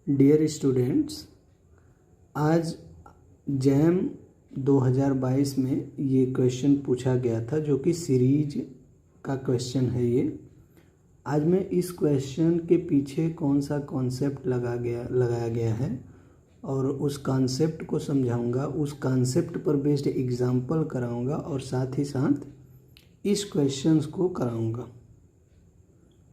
Dear students, आज jam 2022 में ये क्वेश्चन पूछा गया था जो कि सीरीज का क्वेश्चन है। ये आज मैं इस क्वेश्चन के पीछे कौन सा कॉन्सेप्ट लगाया गया है और उस कॉन्सेप्ट को समझाऊंगा, उस कॉन्सेप्ट पर बेस्ड एग्जाम्पल कराऊंगा और साथ ही साथ इस क्वेश्चंस को कराऊंगा।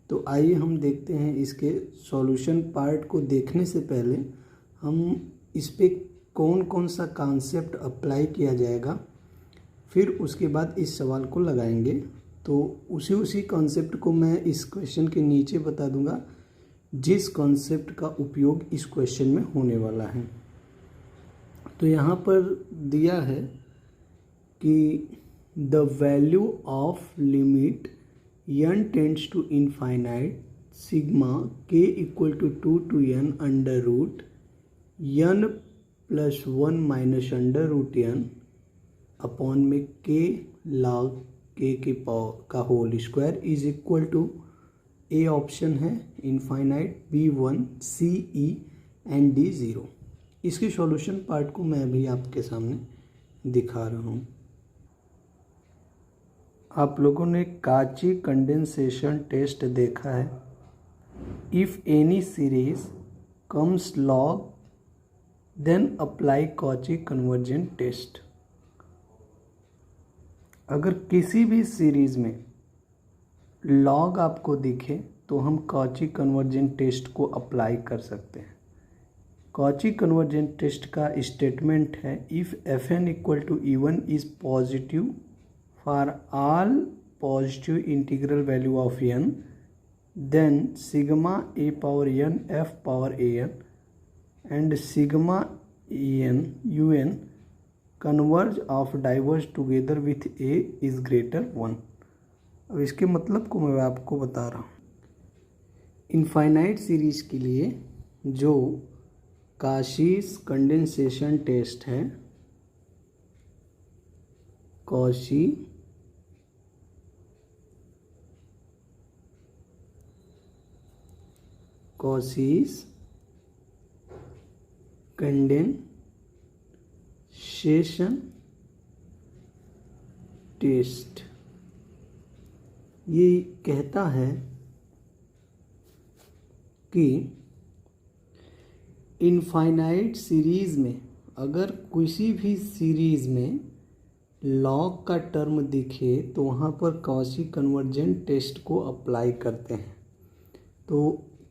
तो आइए हम देखते हैं इसके सॉल्यूशन पार्ट को। देखने से पहले हम इस पे कौन कौन सा कॉन्सेप्ट अप्लाई किया जाएगा, फिर उसके बाद इस सवाल को लगाएंगे। तो उसी कॉन्सेप्ट को मैं इस क्वेश्चन के नीचे बता दूंगा, जिस कॉन्सेप्ट का उपयोग इस क्वेश्चन में होने वाला है। तो यहाँ पर दिया है कि the value of limit n tends to infinite sigma k equal to 2 to n under root n plus 1 minus under root n upon में k log k के पावर का whole square is equal to A option है infinite, b 1 c e and d 0। इसके solution part को मैं अभी आपके सामने दिखा रहा हूँ। आप लोगों ने काची कंडेंसेशन टेस्ट देखा है। If any series comes log then apply Cauchy convergent test. अगर किसी भी सीरीज में लॉग आपको दिखे तो हम कॉची कन्वर्जेंट टेस्ट को अप्लाई कर सकते हैं। कॉची कन्वर्जेंट टेस्ट का स्टेटमेंट है if f n equal to even is positive for all positive integral value of n, then sigma a power n f power an and sigma en un converge of diverge together with a is greater 1। अब इसके मतलब को मैं आपको बता रहा हूँ। Infinite series के लिए जो काशीस कंडेंसेशन टेस्ट है, कॉची कॉशीस कंडेंसेशन टेस्ट ये कहता है कि इनफाइनाइट सीरीज में अगर किसी भी सीरीज में लॉग का टर्म दिखे तो वहाँ पर कॉची कन्वर्जेंट टेस्ट को अप्लाई करते हैं। तो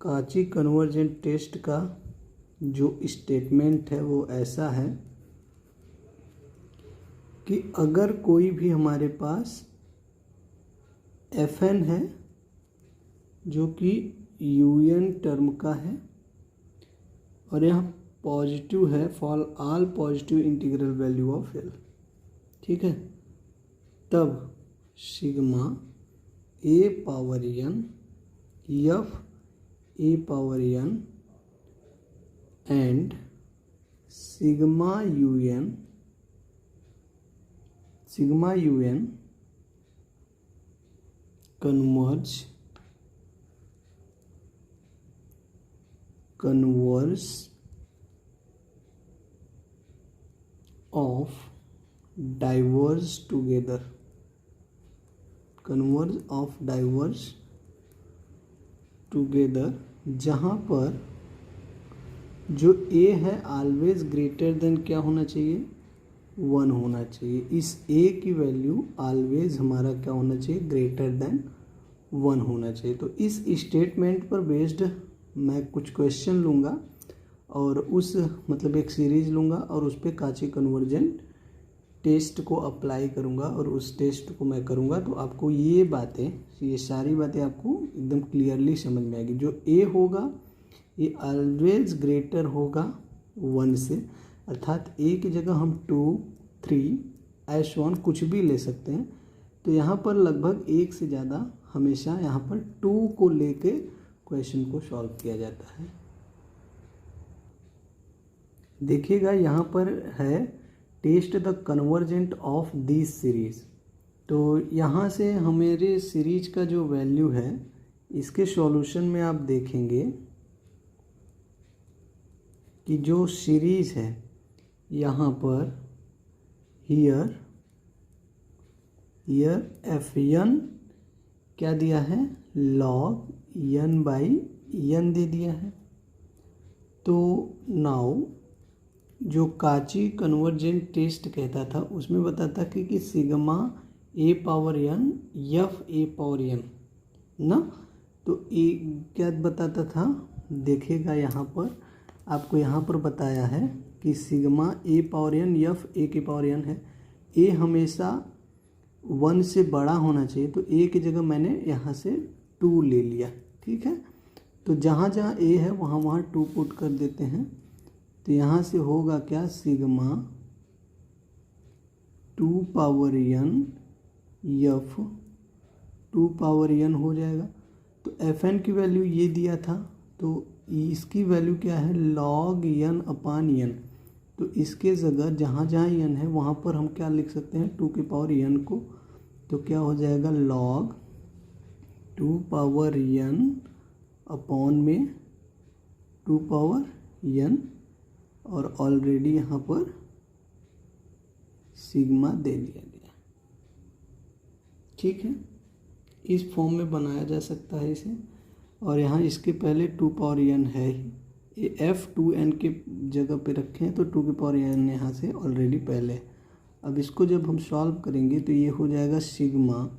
कॉची कन्वर्जेंट टेस्ट का जो स्टेटमेंट है वो ऐसा है कि अगर कोई भी हमारे पास एफ एन है जो कि यू एन टर्म का है और यहाँ पॉजिटिव है for all positive integral value of l, ठीक है, तब sigma a power n f a power n and sigma u n converge of diverge together जहाँ पर जो a है ऑलवेज ग्रेटर देन क्या होना चाहिए, 1 होना चाहिए। इस a की वैल्यू ऑलवेज हमारा क्या होना चाहिए, ग्रेटर देन 1 होना चाहिए। तो इस स्टेटमेंट पर बेस्ड मैं कुछ क्वेश्चन लूँगा और उस मतलब एक सीरीज लूँगा और उस पर कॉची कन्वर्जेंट टेस्ट को अप्लाई करूँगा और उस टेस्ट को मैं करूँगा। तो आपको ये सारी बातें आपको एकदम क्लियरली समझ में आएगी। जो ए होगा ये ऑलवेज ग्रेटर होगा 1 से, अर्थात ए की जगह हम 2, 3 ऐसे ऑन कुछ भी ले सकते हैं। तो यहाँ पर लगभग 1 से ज़्यादा हमेशा यहाँ पर 2 को लेके क्वेश्चन को सॉल्व किया जाता है। देखिएगा यहाँ पर है test the convergent of this series. तो यहाँ से हमारे सीरीज का जो वैल्यू है इसके सॉल्यूशन में आप देखेंगे कि जो सीरीज है यहाँ पर हियर एफ एन क्या दिया है, लॉग एन बाई एन दे दिया है। तो नाउ जो काची कन्वर्जेंट टेस्ट कहता था उसमें बताता कि sigma a power n f a power n ना, तो ए क्या बताता था, देखेगा यहाँ पर आपको यहाँ पर बताया है कि sigma a power n f a के पावर एन है। ए हमेशा 1 से बड़ा होना चाहिए, तो ए की जगह मैंने यहाँ से 2 ले लिया, ठीक है। तो जहाँ जहाँ ए है वहाँ 2 पुट कर देते हैं। तो यहाँ से होगा क्या, sigma 2 power n f 2 power n हो जाएगा। तो एफ एन की वैल्यू ये दिया था, तो इसकी वैल्यू क्या है, लॉग एन अपान एन। तो इसके जगह जहाँ जहाँ एन है वहाँ पर हम क्या लिख सकते हैं, 2 के पावर एन को। तो क्या हो जाएगा, लॉग 2 पावर एन अपॉन में 2 पावर एन, और ऑलरेडी यहाँ पर सिग्मा दे दिया गया, ठीक है। इस फॉर्म में बनाया जा सकता है इसे। और यहाँ इसके पहले 2 पावर एन है ही, ये एफ 2n के जगह पे रखे हैं, तो 2 के पावर एन यहाँ से ऑलरेडी पहले। अब इसको जब हम सॉल्व करेंगे तो ये हो जाएगा सिग्मा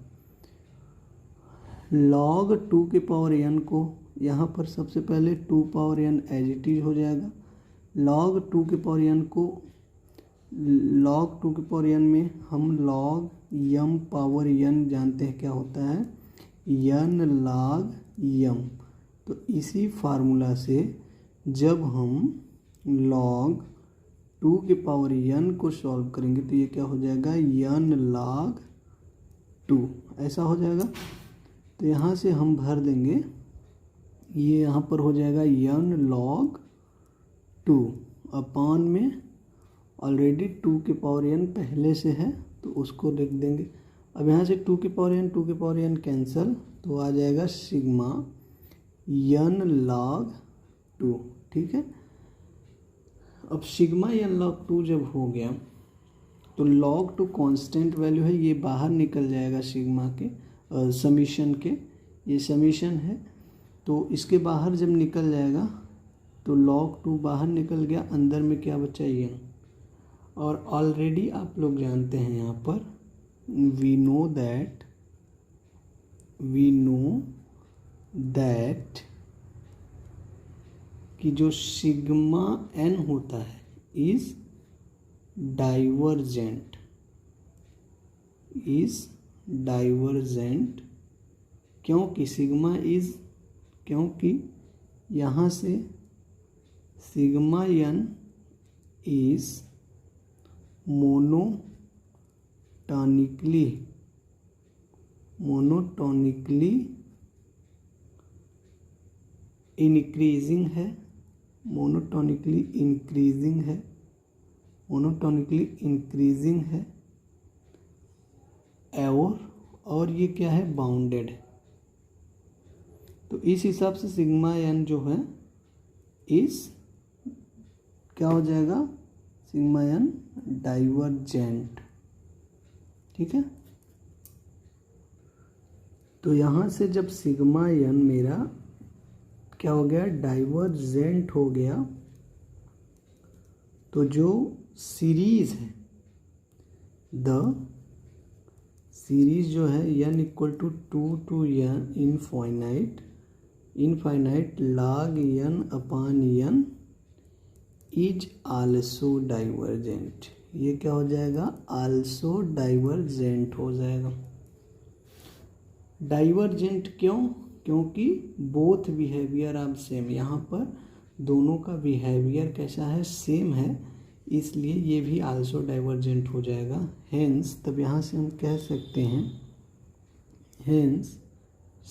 लॉग 2 के पावर एन को यहाँ पर सबसे पहले 2 power n as it is हो जाएगा। लॉग 2 के पावर एन को लॉग 2 के पावर एन में हम लॉग यम पावर एन जानते हैं क्या होता है, एन लॉग यम। तो इसी फार्मूला से जब हम लॉग 2 के पावर एन को सॉल्व करेंगे तो ये क्या हो जाएगा, एन लॉग 2 ऐसा हो जाएगा। तो यहाँ से हम भर देंगे, ये यहाँ पर हो जाएगा एन लॉग 2 अपान में ऑलरेडी 2 के पावर एन पहले से है तो उसको लिख देंगे। अब यहाँ से 2 के पावर एन कैंसिल, तो आ जाएगा सिग्मा एन लॉग 2, ठीक है। अब सिग्मा एन लॉग 2 जब हो गया तो लॉग 2 कांस्टेंट वैल्यू है, ये बाहर निकल जाएगा सिग्मा के समीशन के, ये समीशन है। तो इसके बाहर जब निकल जाएगा तो log 2 बाहर निकल गया, अंदर में क्या बचा एन। और ऑलरेडी आप लोग जानते हैं यहाँ पर वी नो दैट कि जो सिग्मा एन होता है इज डाइवर्जेंट, क्योंकि यहाँ से sigma n is monotonically increasing है और ये क्या है, बाउंडेड है। तो इस हिसाब से सिग्मा एन जो है इस क्या हो जाएगा, सिग्मा एन डाइवर्जेंट, ठीक है। तो यहाँ से जब सिग्मा एन मेरा क्या हो गया, डाइवर्जेंट हो गया, तो जो सीरीज है सीरीज जो है n equal to 2 to n infinite log n upon n is also divergent. ये क्या हो जाएगा, आल्सो डाइवर्जेंट हो जाएगा। डाइवर्जेंट क्यों, क्योंकि बोथ बिहेवियर आर सेम, यहाँ पर दोनों का बिहेवियर कैसा है, सेम है, इसलिए ये भी आल्सो डाइवर्जेंट हो जाएगा। हेंस तब यहाँ से हम कह सकते हैं hence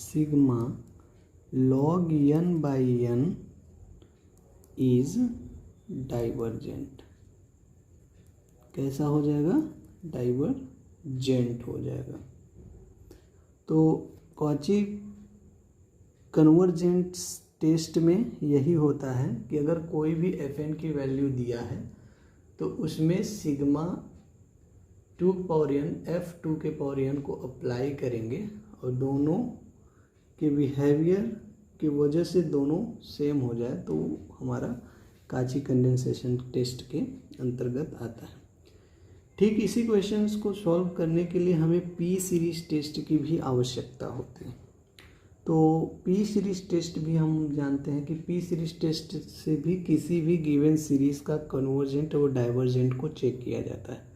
sigma log n by n is divergent. कैसा हो जाएगा, डाइवर्जेंट हो जाएगा। तो कॉची कन्वर्जेंट टेस्ट में यही होता है कि अगर कोई भी fn की वैल्यू दिया है तो उसमें सिग्मा 2 के पावर n f2 के पावर n को अप्लाई करेंगे और दोनों के बिहेवियर की वजह से दोनों सेम हो जाए तो हमारा काची कंडेंसेशन टेस्ट के अंतर्गत आता है। ठीक इसी क्वेश्चंस को सॉल्व करने के लिए हमें पी सीरीज टेस्ट की भी आवश्यकता होती है। तो पी सीरीज टेस्ट भी हम जानते हैं कि पी सीरीज टेस्ट से भी किसी भी गिवन सीरीज़ का कन्वर्जेंट और डाइवर्जेंट को चेक किया जाता है।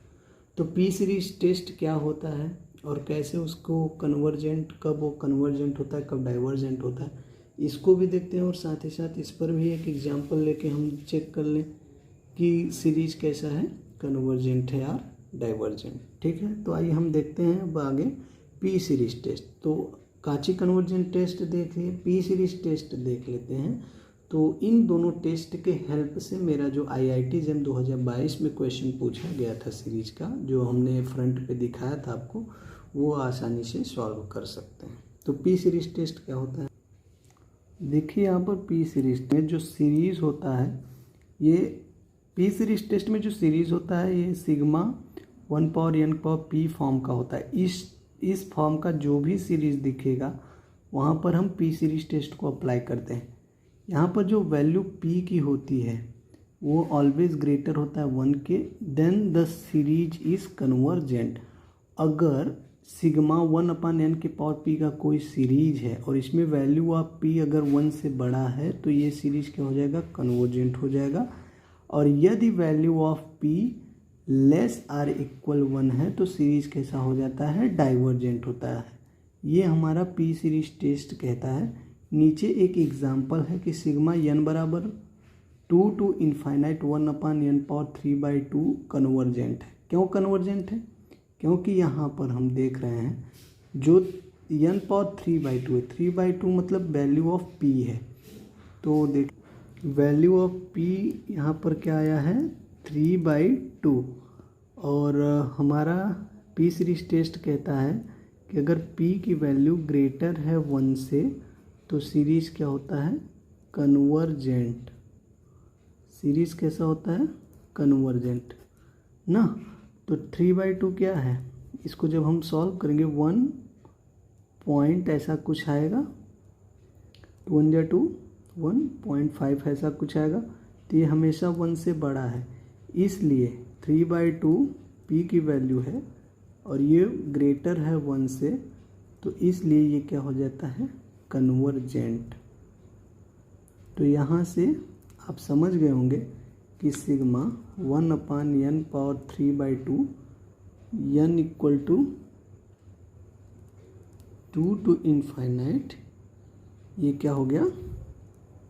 तो पी सीरीज टेस्ट क्या होता है और कैसे उसको कन्वर्जेंट, कब वो कन्वर्जेंट होता है, कब डाइवर्जेंट होता है, इसको भी देखते हैं और साथ ही साथ इस पर भी एक एग्जांपल लेके हम चेक कर लें कि सीरीज कैसा है, कन्वर्जेंट है या डाइवर्जेंट। ठीक है, तो आइए हम देखते हैं अब आगे पी सीरीज टेस्ट। तो काची कन्वर्जेंट टेस्ट देख लिए, पी सीरीज टेस्ट देख लेते हैं। तो इन दोनों टेस्ट के हेल्प से मेरा जो IIT JEM 2022 में क्वेश्चन पूछा गया था सीरीज का, जो हमने फ्रंट पे दिखाया था आपको, वो आसानी से सॉल्व कर सकते हैं। तो पी सीरीज टेस्ट क्या होता है, देखिए यहाँ पर पी सीरीज में जो सीरीज होता है, ये पी सीरीज टेस्ट में जो सीरीज होता है ये sigma 1 power n power p form का होता है। इस फॉर्म का जो भी सीरीज दिखेगा वहाँ पर हम पी सीरीज टेस्ट को अप्लाई करते हैं। यहाँ पर जो वैल्यू p की होती है वो ऑलवेज ग्रेटर होता है 1 के, then the series is convergent. अगर सिग्मा 1/n के पावर p का कोई सीरीज है और इसमें वैल्यू ऑफ p अगर 1 से बड़ा है तो ये सीरीज क्या हो जाएगा, कन्वर्जेंट हो जाएगा। और यदि value of p less or equal 1 है तो सीरीज कैसा हो जाता है, डाइवर्जेंट होता है। ये हमारा पी सीरीज टेस्ट कहता है। नीचे एक एग्जांपल है कि सिग्मा n बराबर 2 to infinite 1/n power 3/2 convergent है। क्यों कन्वर्जेंट है, क्योंकि यहाँ पर हम देख रहे हैं जो n पावर 3/2 है, 3/2 मतलब वैल्यू ऑफ p है। तो देख वैल्यू ऑफ p यहाँ पर क्या आया है, 3/2। और हमारा पी सीरीज टेस्ट कहता है कि अगर p की वैल्यू ग्रेटर है 1 से तो सीरीज क्या होता है, कन्वर्जेंट। सीरीज कैसा होता है, कन्वर्जेंट ना। तो 3/2 क्या है, इसको जब हम सॉल्व करेंगे 1 पॉइंट ऐसा कुछ आएगा, 2 × 2 1.5 ऐसा कुछ आएगा। तो ये हमेशा 1 से बड़ा है, इसलिए 3/2 p की वैल्यू है और ये ग्रेटर है 1 से, तो इसलिए ये क्या हो जाता है, कन्वर्जेंट। तो यहाँ से आप समझ गए होंगे कि sigma 1/n power 3/2 n equal to 2 to infinite, ये क्या हो गया,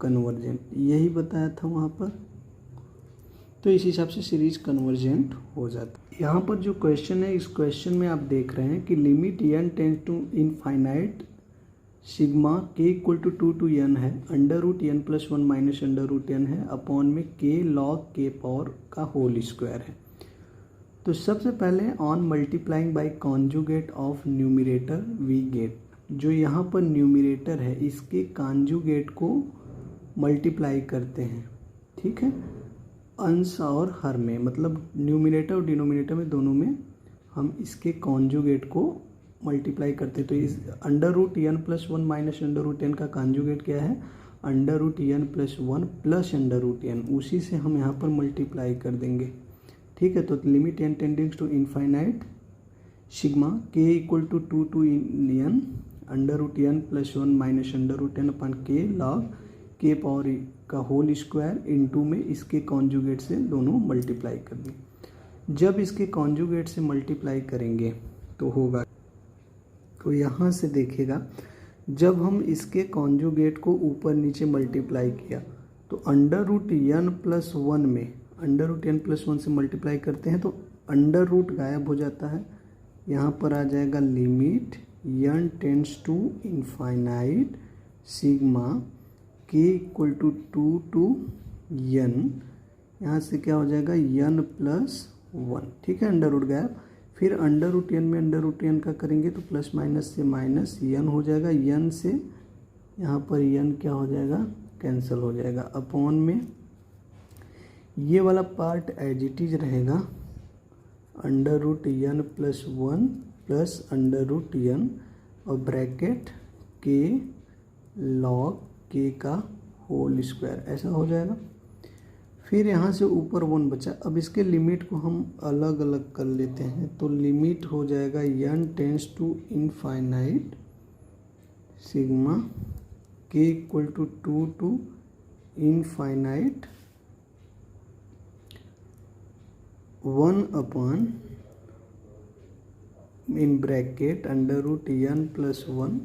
कन्वर्जेंट। यही बताया था वहाँ पर। तो इस हिसाब से सीरीज कन्वर्जेंट हो जाता है। यहाँ पर जो क्वेश्चन है, इस क्वेश्चन में आप देख रहे हैं कि limit n tends to infinite sigma k equal to 2 to n है, √n+1 माइनस √n है, अपॉन में k log k पावर का होल स्क्वायर है। तो सबसे पहले on multiplying by conjugate of numerator we get, जो यहाँ पर न्यूमरेटर है इसके कॉन्जुगेट को मल्टीप्लाई करते हैं। ठीक है, अंश और हर में, मतलब न्यूमरेटर और डिनोमिनेटर में दोनों में हम इसके कॉन्जुगेट को मल्टीप्लाई करते हैं। तो इस √n+1 माइनस √n का कॉन्जुगेट क्या है, √n+1 प्लस √n, उसी से हम यहाँ पर मल्टीप्लाई कर देंगे। ठीक है, तो limit n tendings to infinite sigma k equal to 2 to n √n+1 minus √n upon k log k power का होल स्क्वायर इनटू में इसके कॉन्जुगेट से दोनों मल्टीप्लाई कर दें। जब इसके कॉन्जुगेट से मल्टीप्लाई करेंगे तो होगा, तो यहाँ से देखिएगा जब हम इसके कॉन्जुगेट को ऊपर नीचे मल्टीप्लाई किया तो √n+1 में √n+1 से मल्टीप्लाई करते हैं तो अंडर रूट गायब हो जाता है। यहाँ पर आ जाएगा limit n tends to infinite sigma k equal to 2 to n, यहाँ से क्या हो जाएगा n+1। ठीक है, अंडर रूट गायब। फिर √n में √n का करेंगे तो प्लस माइनस से माइनस n हो जाएगा, n से यहाँ पर n क्या हो जाएगा, कैंसिल हो जाएगा। अपॉन में ये वाला पार्ट एज इट इज रहेगा, under root n plus 1 plus under root n और ब्रैकेट के लॉग के का होल स्क्वायर, ऐसा हो जाएगा। फिर यहाँ से ऊपर 1 बचा। अब इसके लिमिट को हम अलग अलग कर लेते हैं, तो लिमिट हो जाएगा n tends to infinite sigma k equal to 2 to infinite 1 upon in bracket under root n plus 1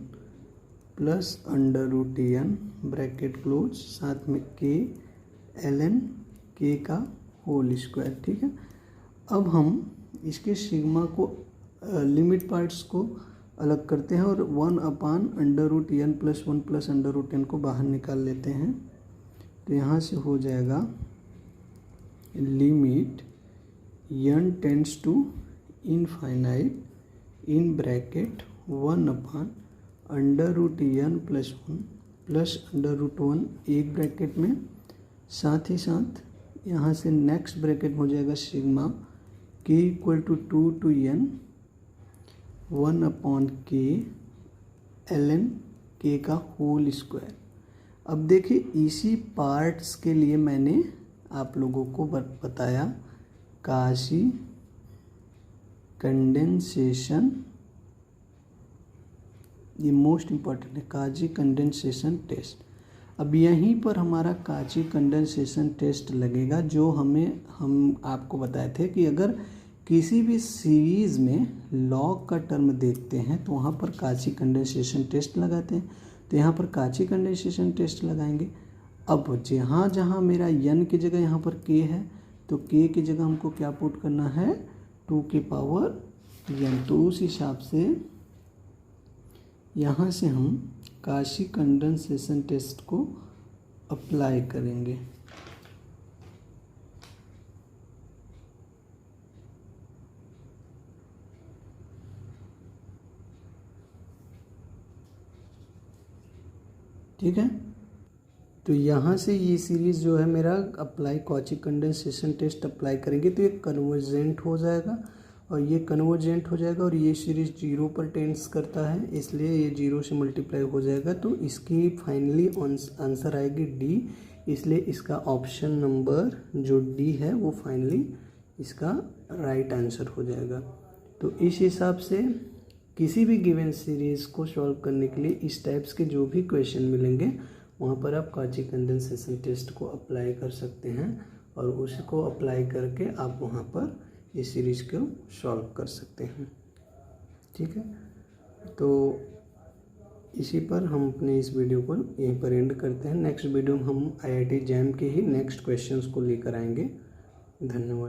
plus under root n bracket close, साथ में k ln k का होल स्क्वायर। ठीक है, अब हम इसके सिग्मा को लिमिट पार्ट्स को अलग करते हैं और 1 upon under root n plus 1 plus under root n को बाहर निकाल लेते हैं। तो यहाँ से हो जाएगा limit n tends to infinite in bracket 1 upon under root n plus 1 plus under root 1 एक ब्रैकेट में, साथ ही साथ यहाँ से नेक्स्ट ब्रैकेट हो जाएगा sigma k equal to 2 to n 1 upon k ln k का होल स्क्वायर। अब देखिए इसी पार्ट्स के लिए मैंने आप लोगों को बताया काशी कंडेंसेशन, ये मोस्ट इम्पॉर्टेंट है, काची कंडेंसेशन टेस्ट। अब यहीं पर हमारा काची कंडेंसेशन टेस्ट लगेगा, जो हम आपको बताए थे कि अगर किसी भी सीरीज़ में लॉग का टर्म देखते हैं तो वहाँ पर काची कंडेंसेशन टेस्ट लगाते हैं। तो यहाँ पर काची कंडेंसेशन टेस्ट लगाएंगे। अब जहाँ जहाँ मेरा n की जगह यहाँ पर k है, तो k की जगह हमको क्या पुट करना है, 2 की पावर n। तो उस हिसाब से यहाँ से हम काशी कंडेंसेशन टेस्ट को अप्लाई करेंगे। ठीक है, तो यहाँ से ये सीरीज़ जो है मेरा अप्लाई काची कंडेंसेशन टेस्ट अप्लाई करेंगे तो ये कन्वर्जेंट हो जाएगा और ये कन्वर्जेंट हो जाएगा और ये सीरीज़ 0 पर टेंड्स करता है, इसलिए ये 0 से मल्टीप्लाई हो जाएगा। तो इसकी फाइनली आंसर आएगी डी, इसलिए इसका ऑप्शन नंबर जो डी है वो फाइनली इसका राइट आंसर हो जाएगा। तो इस हिसाब से किसी भी गिवन सीरीज़ को सॉल्व करने के लिए इस टाइप्स के जो भी क्वेश्चन मिलेंगे वहाँ पर आप काची कंडेंसेशन टेस्ट को अप्लाई कर सकते हैं और उसको अप्लाई करके आप वहाँ पर इस सीरीज़ को सॉल्व कर सकते हैं। ठीक है, तो इसी पर हम अपने इस वीडियो को यहीं पर एंड करते हैं। नेक्स्ट वीडियो में हम IIT जैम के ही नेक्स्ट क्वेश्चंस को लेकर आएंगे। धन्यवाद।